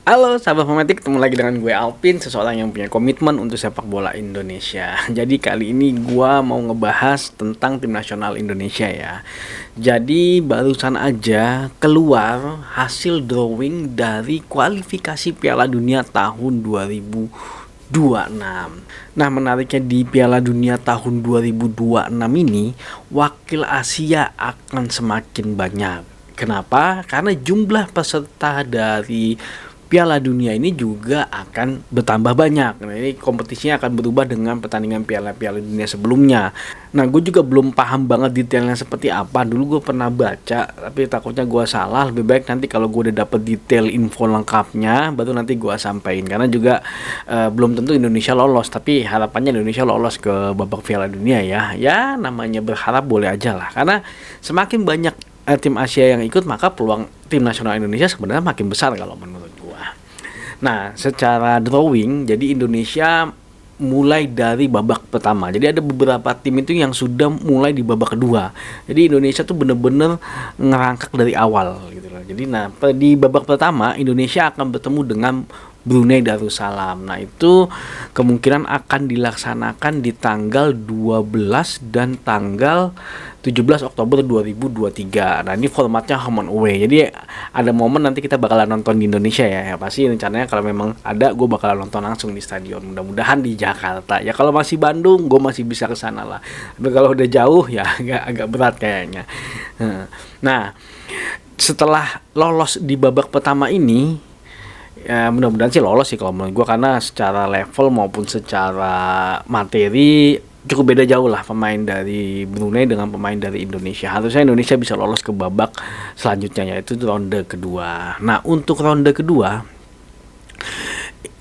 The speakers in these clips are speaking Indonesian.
Halo sahabat Fanatik, ketemu lagi dengan gue Alvin, seseorang yang punya komitmen untuk sepak bola Indonesia. Jadi kali ini gue mau ngebahas tentang tim nasional Indonesia ya. Jadi barusan aja keluar hasil drawing dari kualifikasi Piala Dunia tahun 2026. Nah, menariknya di Piala Dunia tahun 2026 ini, wakil Asia akan semakin banyak. Kenapa? Karena jumlah peserta dari Piala Dunia ini juga akan bertambah banyak. Nah, ini kompetisinya akan berubah dengan pertandingan Piala Dunia sebelumnya. Nah, gue juga belum paham banget detailnya seperti apa. Dulu gue pernah baca, tapi takutnya gue salah. Lebih baik nanti kalau gue udah dapet detail info lengkapnya, baru nanti gue sampein. Karena juga belum tentu Indonesia lolos, tapi harapannya Indonesia lolos ke babak Piala Dunia ya. Ya, namanya berharap boleh aja lah. Karena semakin banyak tim Asia yang ikut, maka peluang tim nasional Indonesia sebenarnya makin besar kalau menurut gua. Nah, secara drawing, jadi Indonesia mulai dari babak pertama. Jadi ada beberapa tim itu yang sudah mulai di babak kedua. Jadi Indonesia tuh bener-bener ngerangkak dari awal gitu loh. Jadi di babak pertama Indonesia akan bertemu dengan Brunei Darussalam. Nah, itu kemungkinan akan dilaksanakan di tanggal 12 dan tanggal 17 Oktober 2023. Nah, ini formatnya home and away. Jadi ada momen nanti kita bakalan nonton di Indonesia ya. Pasti rencananya kalau memang ada, gue bakalan nonton langsung di stadion. Mudah-mudahan di Jakarta. Ya kalau masih Bandung, gue masih bisa ke sana lah. Tapi kalau udah jauh ya agak berat kayaknya. Nah, setelah lolos di babak pertama ini, ya mudah-mudahan sih lolos sih kalau menurut gue, karena secara level maupun secara materi cukup beda jauh lah pemain dari Brunei dengan pemain dari Indonesia. Harusnya Indonesia bisa lolos ke babak selanjutnya, yaitu ronde kedua. Nah, untuk ronde kedua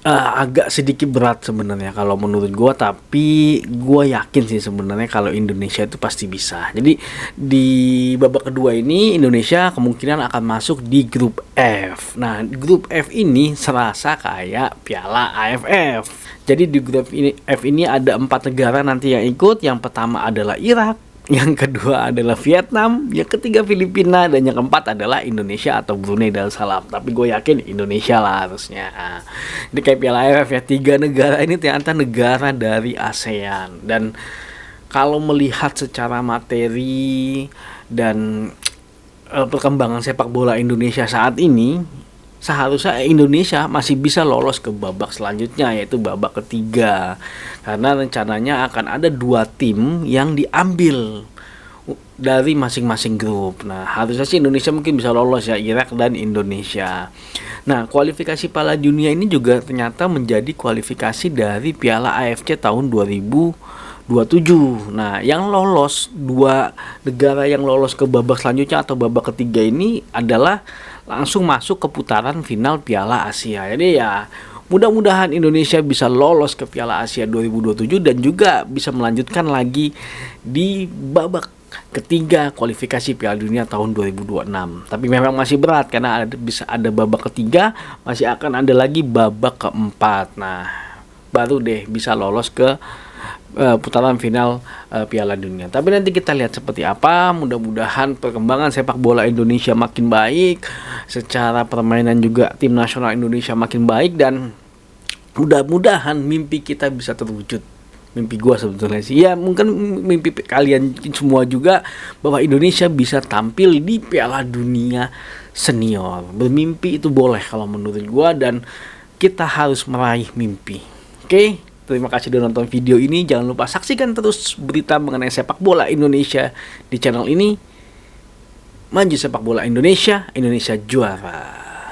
agak sedikit berat sebenarnya kalau menurut gue, tapi gue yakin sih sebenarnya kalau Indonesia itu pasti bisa. Jadi di babak kedua ini Indonesia kemungkinan akan masuk di grup F. Nah, grup F ini serasa kayak Piala AFF. Jadi di grup F ini ada 4 negara nanti yang ikut. Yang pertama adalah Irak, yang kedua adalah Vietnam, yang ketiga Filipina, dan yang keempat adalah Indonesia atau Brunei Darussalam. Tapi gue yakin Indonesia lah harusnya. Ini kayak Piala AFF ya, 3 negara ini ternyata negara dari ASEAN. Dan kalau melihat secara materi dan perkembangan sepak bola Indonesia saat ini, seharusnya Indonesia masih bisa lolos ke babak selanjutnya, yaitu babak ketiga. Karena rencananya akan ada 2 tim yang diambil dari masing-masing grup. Nah, harusnya sih Indonesia mungkin bisa lolos ya, Irak dan Indonesia. Nah, kualifikasi Piala Dunia ini juga ternyata menjadi kualifikasi dari Piala AFC tahun 2027. Nah, yang lolos, 2 negara yang lolos ke babak selanjutnya atau babak ketiga ini adalah langsung masuk ke putaran final Piala Asia. Jadi ya mudah-mudahan Indonesia bisa lolos ke Piala Asia 2027 dan juga bisa melanjutkan lagi di babak ketiga kualifikasi Piala Dunia tahun 2026. Tapi memang masih berat karena bisa ada babak ketiga, masih akan ada lagi babak keempat. Nah, baru deh bisa lolos ke putaran final Piala Dunia. Tapi nanti kita lihat seperti apa. Mudah-mudahan perkembangan sepak bola Indonesia makin baik, secara permainan juga tim nasional Indonesia makin baik, dan mudah-mudahan mimpi kita bisa terwujud. Mimpi gua sebetulnya sih ya, mungkin mimpi kalian semua juga, bahwa Indonesia bisa tampil di Piala Dunia senior. Bermimpi itu boleh kalau menurut gua, dan kita harus meraih mimpi. Oke? Terima kasih sudah nonton video ini. Jangan lupa saksikan terus berita mengenai sepak bola Indonesia di channel ini. Maju sepak bola Indonesia, Indonesia juara.